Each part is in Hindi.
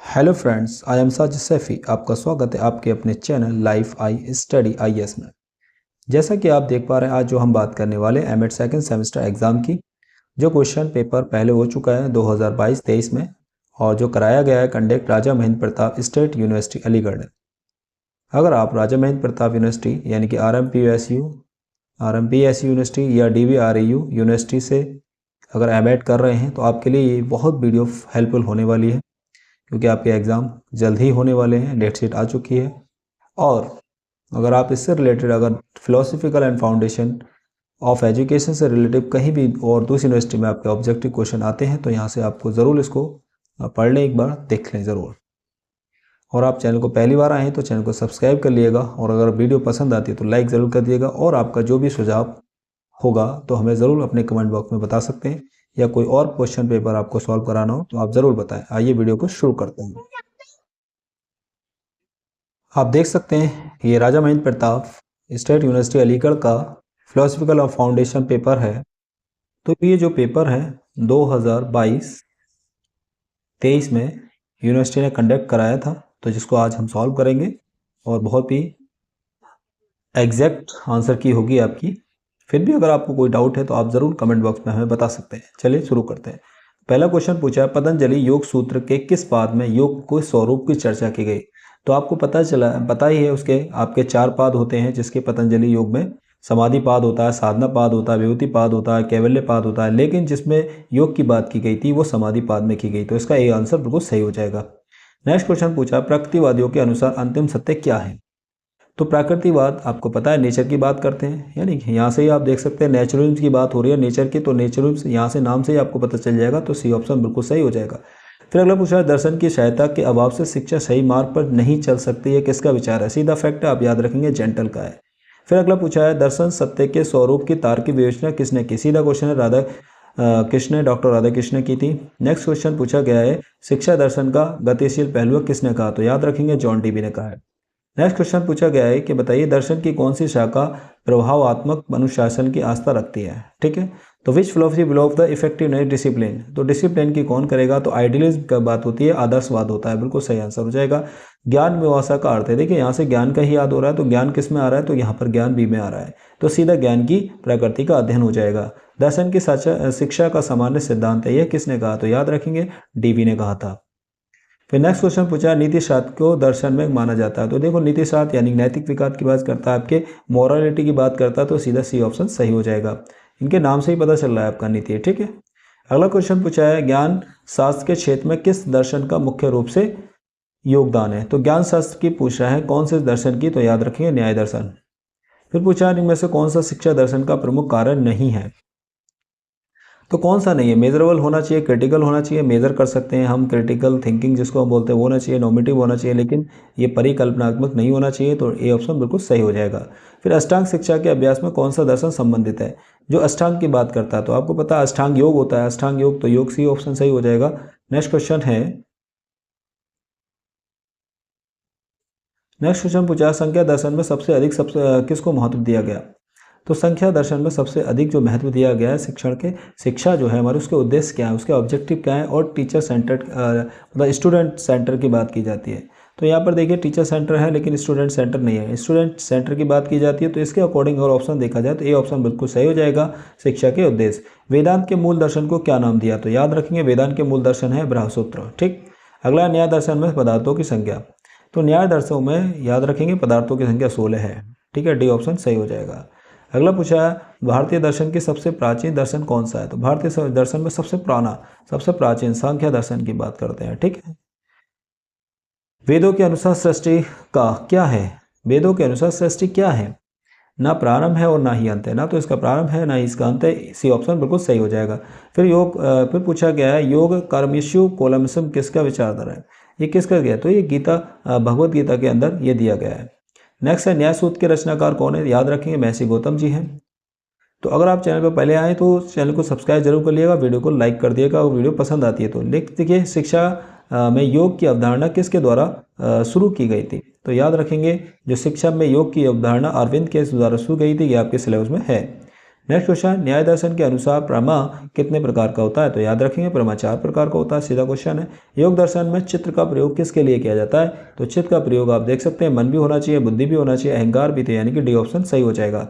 Hello friends, I am Sajid Saifi. आपका स्वागत है आपके अपने channel life I study IAS में। जैसा कि आप देख पा रहे हैं, आज जो हम बात करने वाले एमएड सेकंड सेमेस्टर एग्ज़ाम की, जो क्वेश्चन पेपर पहले हो चुका है 2022-23 में और जो कराया गया है कंडक्ट राजा महेंद्र प्रताप स्टेट यूनिवर्सिटी अलीगढ़ है। अगर आप राजा महेंद्र प्रताप यूनिवर्सिटी यानी कि आरएमपीएसयू यूनिवर्सिटी या डीवीआरयू यूनिवर्सिटी से अगर एमएड कर रहे हैं तो आपके लिए ये बहुत वीडियो हेल्पफुल होने वाली है, क्योंकि आपके एग्ज़ाम जल्द ही होने वाले हैं, डेट शीट आ चुकी है। और अगर आप इससे रिलेटेड अगर philosophical and foundation of education से रिलेटिव कहीं भी और दूसरी यूनिवर्सिटी में आपके ऑब्जेक्टिव क्वेश्चन आते हैं तो यहाँ से आपको ज़रूर इसको पढ़ लें, एक बार देख लें ज़रूर। और आप चैनल को पहली बार आए हैं तो चैनल को सब्सक्राइब कर लिएगा, और अगर वीडियो पसंद आती है तो लाइक ज़रूर कर दिएगा। और आपका जो भी सुझाव होगा तो हमें ज़रूर अपने कमेंट बॉक्स में बता सकते हैं, या कोई और क्वेश्चन पेपर आपको सॉल्व कराना हो तो आप ज़रूर बताएं। आइए वीडियो को शुरू करते हैं। आप देख सकते हैं ये राजा महेंद्र प्रताप स्टेट यूनिवर्सिटी अलीगढ़ का फिलोसफिकल ऑफ फाउंडेशन पेपर है। तो ये जो पेपर है 2022-23 में यूनिवर्सिटी ने कंडक्ट कराया था, तो जिसको आज हम सॉल्व करेंगे और बहुत ही एग्जैक्ट आंसर की होगी आपकी। फिर भी अगर आपको कोई डाउट है तो आप ज़रूर कमेंट बॉक्स में हमें बता सकते हैं। चलिए शुरू करते हैं। पहला क्वेश्चन पूछा है, पतंजलि योग सूत्र के किस पाद में योग के स्वरूप की चर्चा की गई। तो आपको पता ही है, उसके आपके 4 पाद होते हैं, जिसके पतंजलि योग में समाधि पाद होता है, साधना पाद होता है, विभूति पाद होता है, कैवल्य पाद होता है, लेकिन जिसमें योग की बात की गई थी वो समाधि पाद में की गई। तो इसका ये आंसर बिल्कुल सही हो जाएगा। नेक्स्ट क्वेश्चन पूछा, प्रकृतिवादियों के अनुसार अंतिम सत्य क्या है। तो प्राकृतिकवाद आपको पता है नेचर की बात करते हैं, यानी कि यहाँ से ही आप देख सकते हैं नेचुरलिज्म की बात हो रही है नेचर की, तो नेचुरलिज्म यहाँ से नाम से ही आपको पता चल जाएगा, तो सी ऑप्शन बिल्कुल सही हो जाएगा। फिर अगला पूछा है, दर्शन की सहायता के अभाव से शिक्षा सही मार्ग पर नहीं चल सकती है, किसका विचार है। सीधा फैक्ट है, आप याद रखेंगे जेंटल का है। फिर अगला पूछा है, दर्शन सत्य के स्वरूप की तार्किक विवेचना किसने की। सीधा क्वेश्चन है, राधा कृष्ण डॉक्टर राधा कृष्ण की थी। नेक्स्ट क्वेश्चन पूछा गया है, शिक्षा दर्शन का गतिशील पहलू किसने कहा। तो याद रखेंगे जॉन डीवी ने कहा है। नेक्स्ट क्वेश्चन पूछा गया है कि बताइए दर्शन की कौन सी शाखा प्रभावात्मक अनुशासन की आस्था रखती है। ठीक है, तो विच फिलोसफी बिलोव द इफेक्टिवनेस डिसिप्लिन। तो डिसिप्लिन की कौन करेगा, तो आइडियलिज्म का बात होती है, आदर्शवाद होता है। बिल्कुल सही आंसर हो जाएगा। ज्ञान मीमांसा का अर्थ है, देखिए यहाँ से ज्ञान का ही याद हो रहा है, तो ज्ञान किस में आ रहा है, तो यहाँ पर ज्ञान बी में आ रहा है, तो सीधा ज्ञान की प्रकृति का अध्ययन हो जाएगा। दर्शन की शिक्षा का सामान्य सिद्धांत है, यह किसने कहा, तो याद रखेंगे डीवी ने कहा था। फिर नेक्स्ट क्वेश्चन पूछा, नीति शास्त्र को दर्शन में माना जाता है। तो देखो नीति शास्त्र यानी नैतिक विकास की बात करता है, आपके मोरालिटी की बात करता है, तो सीधा सी ऑप्शन सही हो जाएगा। इनके नाम से ही पता चल रहा है आपका नीति। ठीक है, अगला क्वेश्चन पूछा है, ज्ञान शास्त्र के क्षेत्र में किस दर्शन का मुख्य रूप से योगदान है। तो ज्ञान शास्त्र की पूछ रहा है कौन से दर्शन की, तो याद रखेंगे न्याय दर्शन। फिर पूछा है, इनमें से कौन सा शिक्षा दर्शन का प्रमुख कारण नहीं है। तो कौन सा नहीं है, मेजरेबल होना चाहिए, क्रिटिकल होना चाहिए, मेजर कर सकते हैं हम, क्रिटिकल थिंकिंग जिसको हम बोलते हैं वो होना चाहिए, नॉमिटिव होना चाहिए, लेकिन ये परिकल्पनात्मक नहीं होना चाहिए। तो ए ऑप्शन बिल्कुल सही हो जाएगा। फिर अष्टांग शिक्षा के अभ्यास में कौन सा दर्शन संबंधित है, जो अष्टांग की बात करता है। तो आपको पता है अष्टांग योग होता है, अष्टांग योग, तो योग सी ऑप्शन सही हो जाएगा। नेक्स्ट क्वेश्चन पूछा, संख्या दर्शन में सबसे अधिक किसको महत्व दिया गया। तो संख्या दर्शन में सबसे अधिक जो महत्व दिया गया है शिक्षा जो है हमारे, उसके उद्देश्य क्या है, उसके ऑब्जेक्टिव क्या है, और टीचर सेंटर्ड मतलब स्टूडेंट सेंटर की बात की जाती है। तो यहाँ पर देखिए टीचर सेंटर है लेकिन स्टूडेंट सेंटर नहीं है, स्टूडेंट सेंटर की बात की जाती है। तो इसके अकॉर्डिंग और ऑप्शन देखा जाए तो ये ऑप्शन बिल्कुल सही हो जाएगा, शिक्षा के उद्देश्य। वेदांत के मूल दर्शन को क्या नाम दिया। तो याद रखेंगे वेदांत के मूल दर्शन है ब्रह्मसूत्र। ठीक, अगला न्याय दर्शन में पदार्थों की संख्या। तो न्याय दर्शनों में याद रखेंगे पदार्थों की संख्या 16 है। ठीक है, डी ऑप्शन सही हो जाएगा। अगला पूछा है, भारतीय दर्शन की सबसे प्राचीन दर्शन कौन सा है। तो भारतीय दर्शन में सबसे पुराना सबसे प्राचीन सांख्य दर्शन की बात करते हैं। ठीक है, वेदों के अनुसार सृष्टि का क्या है। वेदों के अनुसार सृष्टि क्या है, ना प्रारंभ है और ना ही अंत है, ना तो इसका प्रारंभ है ना ही इसका अंत है। सी ऑप्शन बिल्कुल सही हो जाएगा। फिर पूछा गया है, योग कर्मशु कोलमसम किसका विचारधारा है। ये किसका गया, तो ये गीता भगवत गीता के अंदर ये दिया गया है। नेक्स्ट है, न्याय सूत्र के रचनाकार कौन है। याद रखेंगे महर्षि गौतम जी हैं। तो अगर आप चैनल पर पहले आए तो चैनल को सब्सक्राइब जरूर कर लिएगा, वीडियो को लाइक कर दिएगा, और वीडियो पसंद आती है तो देखिए शिक्षा में योग की अवधारणा किसके द्वारा शुरू की गई थी। तो याद रखेंगे जो शिक्षा में योग की अवधारणा अरविंद के द्वारा शुरू की गई थी, ये आपके सिलेबस में है। नेक्स्ट क्वेश्चन, न्याय दर्शन के अनुसार प्रमा कितने प्रकार का होता है? तो याद रखेंगे प्रमा 4 प्रकार का होता है, सीधा क्वेश्चन है। योग दर्शन में चित्त का प्रयोग किसके लिए किया जाता है? तो चित्त का प्रयोग आप देख सकते हैं मन भी होना चाहिए, बुद्धि भी होना चाहिए, अहंकार भी थे, यानी कि डी ऑप्शन सही हो जाएगा।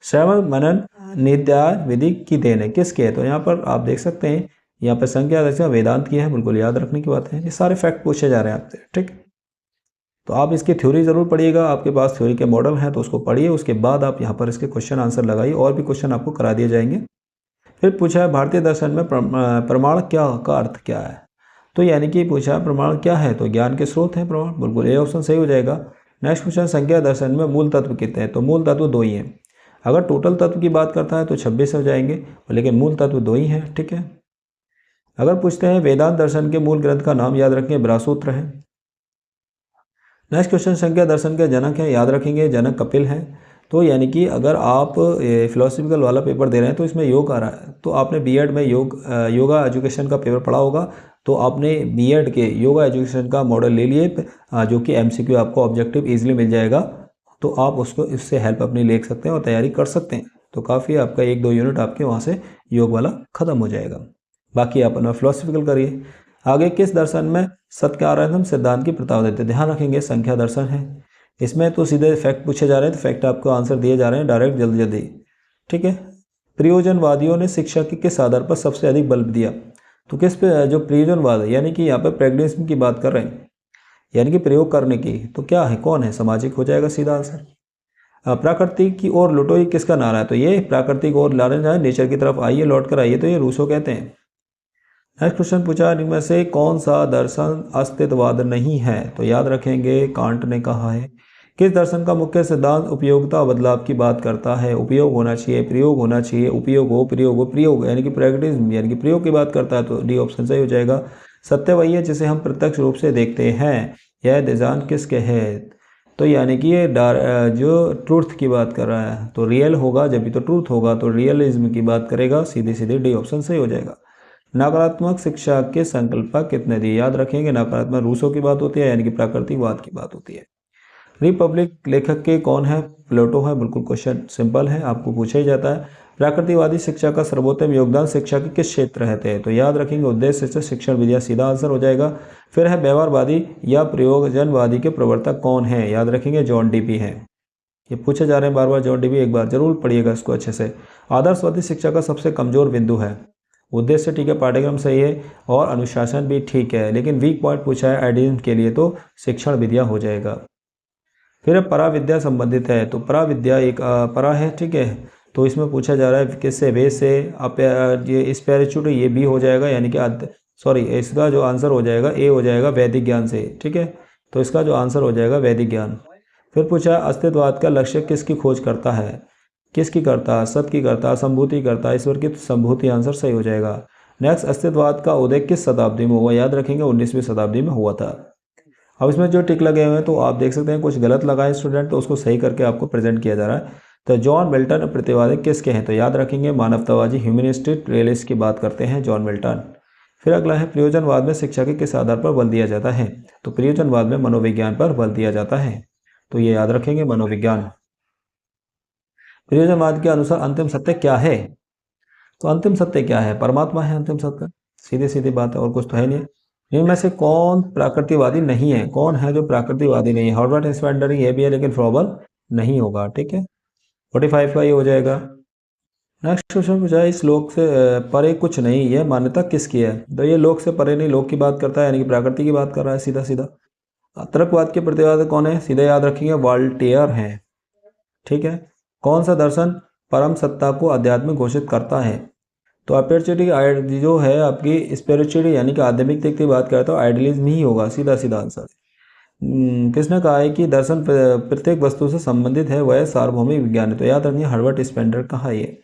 श्रवण मनन निध्याय विधि की देन है, किसके है? तो यहाँ पर आप देख सकते हैं, यहाँ पर संख्या दर्शन वेदांत की है, बिल्कुल याद रखने की बात है। ये सारे फैक्ट पूछे जा रहे हैं आपसे, ठीक। तो आप इसकी थ्योरी ज़रूर पढ़िएगा, आपके पास थ्योरी के मॉडल हैं तो उसको पढ़िए, उसके बाद आप यहाँ पर इसके क्वेश्चन आंसर लगाइए, और भी क्वेश्चन आपको करा दिए जाएंगे। फिर पूछा है भारतीय दर्शन में प्रमाण क्या का अर्थ क्या है? तो यानी कि पूछा है प्रमाण क्या है? तो ज्ञान के स्रोत हैं प्रमाण, बिल्कुल ए ऑप्शन सही हो जाएगा। नेक्स्ट क्वेश्चन, संख्या दर्शन में मूल तत्व कितने हैं? तो मूल तत्व 2 ही हैं। अगर टोटल तत्व की बात करता है तो 26 हो जाएंगे, लेकिन मूल तत्व 2 ही हैं, ठीक है। अगर पूछते हैं वेदांत दर्शन के मूल ग्रंथ का नाम, याद रखेंगे ब्रह्मसूत्र है। नेक्स्ट क्वेश्चन, संख्या दर्शन के जनक हैं, याद रखेंगे जनक कपिल हैं। तो यानी कि अगर आप फिलोसफिकल वाला पेपर दे रहे हैं तो इसमें योग आ रहा है, तो आपने बीएड में योगा एजुकेशन का पेपर पढ़ा होगा, तो आपने बीएड के योगा एजुकेशन का मॉडल ले लिए, जो कि एमसीक्यू आपको ऑब्जेक्टिव इजीली मिल जाएगा, तो आप उसको इससे हेल्प अपनी ले सकते हैं और तैयारी कर सकते हैं। तो काफ़ी आपका 1-2 यूनिट आपके वहाँ से योग वाला ख़त्म हो जाएगा। बाकी आप अपना फिलोसफिकल करिए। आगे, किस दर्शन में सत्कारात्मक सिद्धांत की प्रस्ताव देते हैं? ध्यान रखेंगे संख्या दर्शन है, इसमें तो सीधे फैक्ट पूछे जा रहे हैं, तो फैक्ट आपको आंसर दिए जा रहे हैं डायरेक्ट, जल्दी जल्दी, ठीक है। प्रयोजनवादियों ने शिक्षा के किस आधार पर सबसे अधिक बल दिया? तो किस पे? जो प्रयोजनवाद है, यानी कि यहाँ पर प्रेगनेंसी की बात कर रहे हैं, यानी कि प्रयोग करने की, तो क्या है, कौन है? सामाजिक हो जाएगा सीधा आंसर। प्राकृतिक की ओर लौटो, ये किसका नारा है? तो ये प्राकृतिक ओर लाने जाए, नेचर की तरफ आइए, लौट कर आइए, तो ये रूसो कहते हैं। नेक्स्ट क्वेश्चन पूछा, इनमें से कौन सा दर्शन अस्तित्ववाद नहीं है? तो याद रखेंगे कांट ने कहा है। किस दर्शन का मुख्य सिद्धांत उपयोगिता और बदलाव की बात करता है? उपयोग होना चाहिए, प्रयोग होना चाहिए, उपयोग हो, प्रयोग यानी कि प्रैग्मेटिज्म यानी कि प्रयोग की बात करता है, तो डी ऑप्शन सही हो जाएगा। सत्य वही है जिसे हम प्रत्यक्ष रूप से देखते हैं, यह डिजाइन किसके है? तो यानी कि ये जो ट्रूथ की बात कर रहा है, तो रियल होगा जब भी तो ट्रूथ होगा, तो रियलिज्म की बात करेगा, सीधे सीधे डी ऑप्शन सही हो जाएगा। नकारात्मक शिक्षा के संकल्पक कितने दिए? याद रखेंगे नकारात्मक रूसों की बात होती है, यानी कि प्राकृतिकवाद की बात होती है। रिपब्लिक लेखक के कौन है? प्लेटो है, बिल्कुल क्वेश्चन सिंपल है, आपको पूछा ही जाता है। प्राकृतिकवादी शिक्षा का सर्वोत्तम योगदान शिक्षा के किस क्षेत्र रहते हैं? तो याद रखेंगे उद्देश्य से शिक्षण विद्या, सीधा आंसर हो जाएगा। फिर है व्यवहारवादी या प्रयोजनवादी के प्रवर्तक कौन है? याद रखेंगे जॉन डीबी है, ये पूछे जा रहे हैं बार बार, जॉन डीबी, एक बार जरूर पढ़िएगा इसको अच्छे से। आदर्शवादी शिक्षा का सबसे कमजोर बिंदु है? उद्देश्य ठीक है, पाठ्यक्रम सही है, और अनुशासन भी ठीक है, लेकिन वीक पॉइंट पूछा है आइडियलिज्म के लिए, तो शिक्षण विद्या हो जाएगा। फिर पराविद्या संबंधित है, तो पराविद्या एक परा है, ठीक है, तो इसमें पूछा जा रहा है किससे? वेद से, ये स्पिरिचुअल, ये भी हो जाएगा, यानी कि सॉरी, इसका जो आंसर हो जाएगा ए हो जाएगा वैदिक ज्ञान से, ठीक है, तो इसका जो आंसर हो जाएगा वैदिक ज्ञान। फिर पूछा अस्तित्ववाद का लक्ष्य किसकी खोज करता है? किसकी करता? सत्य की करता, संभूति करता, ईश्वर की, संभूति आंसर सही हो जाएगा। नेक्स्ट, अस्तित्ववाद का उदय किस शताब्दी में हुआ? याद रखेंगे 19वीं शताब्दी में हुआ था। अब इसमें जो टिक लगे हुए हैं तो आप देख सकते हैं कुछ गलत लगाए स्टूडेंट, तो उसको सही करके आपको प्रेजेंट किया जा रहा है। तो जॉन मिल्टन प्रतिवादी किसके हैं? तो याद रखेंगे मानवतावादी ह्यूमनिस्टिक रियलिस्ट की बात करते हैं जॉन मिल्टन। फिर अगला है प्रयोजनवाद में शिक्षा के किस आधार पर बल दिया जाता है? तो प्रयोजनवाद में मनोविज्ञान पर बल दिया जाता है, तो ये याद रखेंगे मनोविज्ञान। प्रयोजनवाद के अनुसार अंतिम सत्य क्या है? तो अंतिम सत्य क्या है? परमात्मा है अंतिम सत्य, सीधी सीधी बात है, और कुछ तो है नहीं। इनमें से कौन प्राकृतिकवादी नहीं है? कौन है जो प्राकृतिकवादी नहीं है? हॉर्बर्ट स्पेंसर ये भी है, लेकिन फ्रॉबल नहीं होगा, ठीक है, 45 का ये हो जाएगा। नेक्स्ट क्वेश्चन पूछा है, इस लोक से परे कुछ नहीं, यह मान्यता किसकी है? तो ये लोक से परे नहीं, लोक की बात करता है, यानी कि प्रकृति की बात कर रहा है, सीधा सीधा। तर्कवाद के प्रतिवादी कौन है? सीधे याद रखेंगे वॉल्टेयर हैं, ठीक है। कौन सा दर्शन परम सत्ता को अध्यात्मिक घोषित करता है? तो स्पिरिचुअलिटी जो है आपकी, स्पिरिचुअलिटी यानी कि आध्यात्मिकता की बात करता है, आइडियलिज्म ही होगा, सीधा सीधा आंसर। किसने कहा है कि दर्शन प्रत्येक वस्तु से संबंधित है, वह सार्वभौमिक विज्ञान है? तो याद रखिए हर्बर्ट स्पेंसर कहा है ये।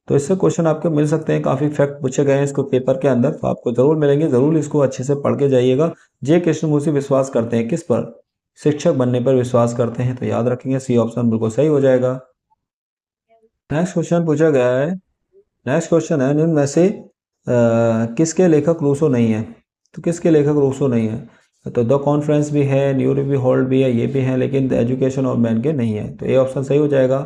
तो इससे क्वेश्चन आपको मिल सकते हैं, काफ़ी फैक्ट पूछे गए हैं इसको पेपर के अंदर, तो आपको जरूर मिलेंगे, जरूर इसको अच्छे से पढ़ के जाइएगा। जे कृष्णमूर्ति विश्वास करते हैं किस पर? शिक्षक बनने पर विश्वास करते हैं, तो याद रखेंगे सी ऑप्शन बिल्कुल सही हो जाएगा। नेक्स्ट क्वेश्चन पूछा गया है, नेक्स्ट क्वेश्चन है, इनमें से किसके लेखक रूसो नहीं है? तो किसके लेखक रूसो नहीं है? तो द कॉन्फ्रेंस भी है, न्यू रिव्यू होल्ड भी है, ये भी है, लेकिन द एजुकेशन ऑफ मैन के नहीं है, तो ये ऑप्शन सही हो जाएगा।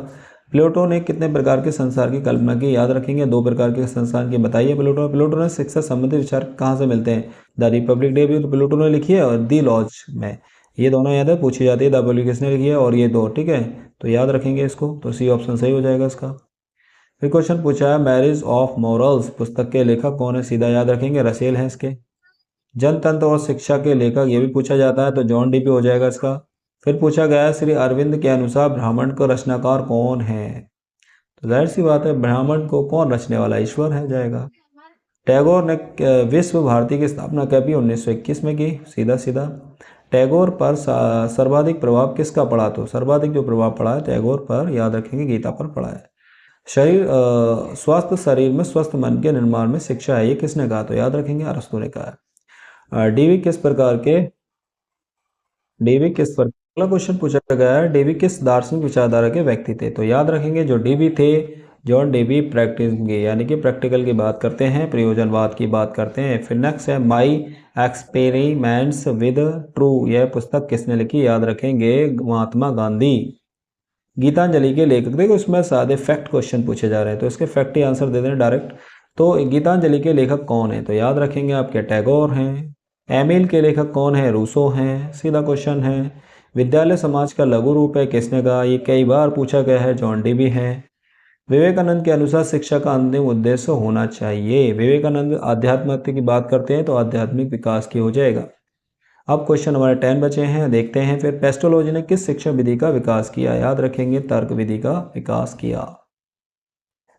प्लेटो ने कितने प्रकार के संसार की कल्पना की, याद रखेंगे 2 प्रकार के संसार की बताइए प्लेटो ने शिक्षा संबंधी विचार कहाँ से मिलते हैं, द रिपब्लिक डे भी तो प्लेटो ने लिखी है और दी लॉज में, ये दोनों याद है पूछी जाती है, द पब्लिक किसने लिखी है और ये दो, ठीक है, तो याद रखेंगे इसको, तो सी ऑप्शन सही हो जाएगा इसका। फिर क्वेश्चन पूछा है मैरिज ऑफ मॉरल्स पुस्तक के लेखक कौन है, सीधा याद रखेंगे रसेल हैं इसके। जनतंत्र और शिक्षा के लेखक ये भी पूछा जाता है तो जॉन डीपी हो जाएगा इसका। फिर पूछा गया श्री अरविंद के अनुसार ब्राह्मण का रचनाकार कौन है, तो जाहिर सी बात है ब्राह्मण को कौन रचने वाला, ईश्वर है जाएगा। टैगोर ने विश्व भारती की स्थापना कभी 1921 में की, सीधा सीधा। टैगोर पर सर्वाधिक प्रभाव किसका पड़ा, तो सर्वाधिक जो प्रभाव पड़ा है टैगोर पर, याद रखेंगे गीता पर पड़ा है। स्वस्थ शरीर में स्वस्थ मन के निर्माण में शिक्षा है, ये किसने कहा, तो याद रखेंगे अरस्तू ने कहा है। डीवी किस प्रकार के, डीवी किस पर अगला क्वेश्चन पूछा गया है, डीवी किस दार्शनिक विचारधारा के व्यक्ति थे, तो याद रखेंगे जो डीवी थे जॉन डीवी प्रैक्टिस यानी कि प्रैक्टिकल की बात करते हैं, प्रयोजनवाद की बात करते हैं। फिर नेक्स्ट है माई एक्सपेरिमेंट्स विद ट्रू, यह पुस्तक किसने लिखी, याद रखेंगे महात्मा गांधी। गीतांजलि के लेखक, देखो इसमें सादे फैक्ट क्वेश्चन पूछे जा रहे हैं तो इसके फैक्ट ही आंसर दे दें डायरेक्ट। तो गीतांजलि के लेखक कौन है, तो याद रखेंगे आपके टैगोर हैं। एमिल के लेखक कौन है, रूसो हैं, सीधा क्वेश्चन है। विद्यालय समाज का लघु रूप है, किसने कहा, ये कई बार पूछा गया है, जॉन डीवी है। विवेकानंद के अनुसार शिक्षा का अंतिम उद्देश्य होना चाहिए, विवेकानंद आध्यात्मिकता की बात करते हैं तो आध्यात्मिक विकास की हो जाएगा। अब क्वेश्चन हमारे 10 बचे हैं, देखते हैं। फिर पेस्टोलॉजी ने किस शिक्षा विधि का विकास किया, याद रखेंगे तर्क विधि का विकास किया।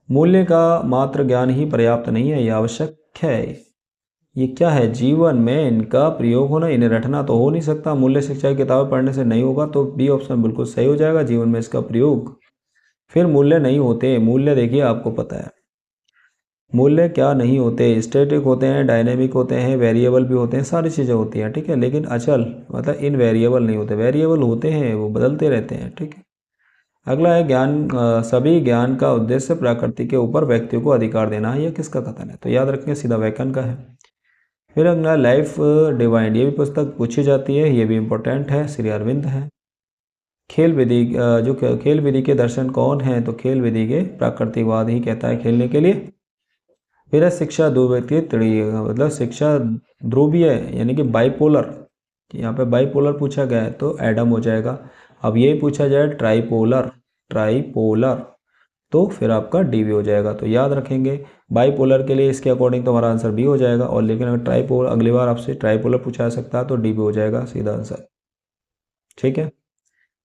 मूल्य का मात्र ज्ञान ही पर्याप्त नहीं है, यह आवश्यक है, ये क्या है, जीवन में इनका प्रयोग होना, इन्हें रटना तो हो नहीं सकता, मूल्य शिक्षा की किताबें पढ़ने से नहीं होगा, तो बी ऑप्शन बिल्कुल सही हो जाएगा, जीवन में इसका प्रयोग। फिर मूल्य नहीं होते, मूल्य देखिए आपको पता है मूल्य क्या नहीं होते, स्टैटिक होते हैं, डायनेमिक होते हैं, वेरिएबल भी होते हैं, सारी चीज़ें होती हैं, ठीक है, लेकिन अचल मतलब इनवेरिएबल नहीं होते, वेरिएबल होते हैं, वो बदलते रहते हैं, ठीक है। अगला है ज्ञान, सभी ज्ञान का उद्देश्य प्रकृति के ऊपर व्यक्तियों को अधिकार देना है, यह किसका कथन है, तो याद रखेंगे सीधा वैकन का है। फिर अगला लाइफ डिवाइन, ये भी पुस्तक पूछी जाती है, ये भी इंपॉर्टेंट है, श्री अरविंद है। खेल विधि, जो खेल विधि के दर्शन कौन है, तो खेल विधि के प्राकृतिकवाद ही कहता है खेलने के लिए। फिर है शिक्षा ध्रुवीय, मतलब शिक्षा ध्रुवीय यानी कि बाइपोलर, यहाँ पे बाइपोलर पूछा गया है तो एडम हो जाएगा। अब ये पूछा जाए ट्राइपोलर, ट्राइपोलर तो फिर आपका डीवी हो जाएगा, तो याद रखेंगे बाइपोलर के लिए इसके अकॉर्डिंग तो हमारा आंसर बी हो जाएगा, और लेकिन अगर ट्राइपोलर अगली बार आपसे ट्राइपोलर पूछा जा सकता है तो डीवी हो जाएगा सीधा आंसर, ठीक है।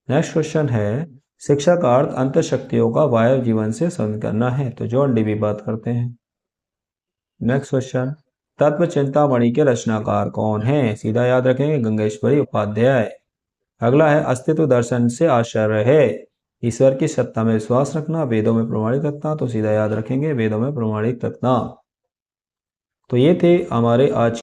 नेक्स्ट क्वेश्चन है शिक्षा का अर्थ अंत शक्तियों का वायु जीवन से संबंध करना है, तो जॉन डीवी बात करते हैं। नेक्स्ट क्वेश्चन तत्व चिंतामणि के रचनाकार कौन है, सीधा याद रखेंगे गंगेश्वरी उपाध्याय। अगला है अस्तित्व दर्शन से आश्चर्य है, ईश्वर की सत्ता में विश्वास रखना, वेदों में प्रमाणित रखना, तो सीधा याद रखेंगे वेदों में प्रमाणित रखना। तो ये थे हमारे आज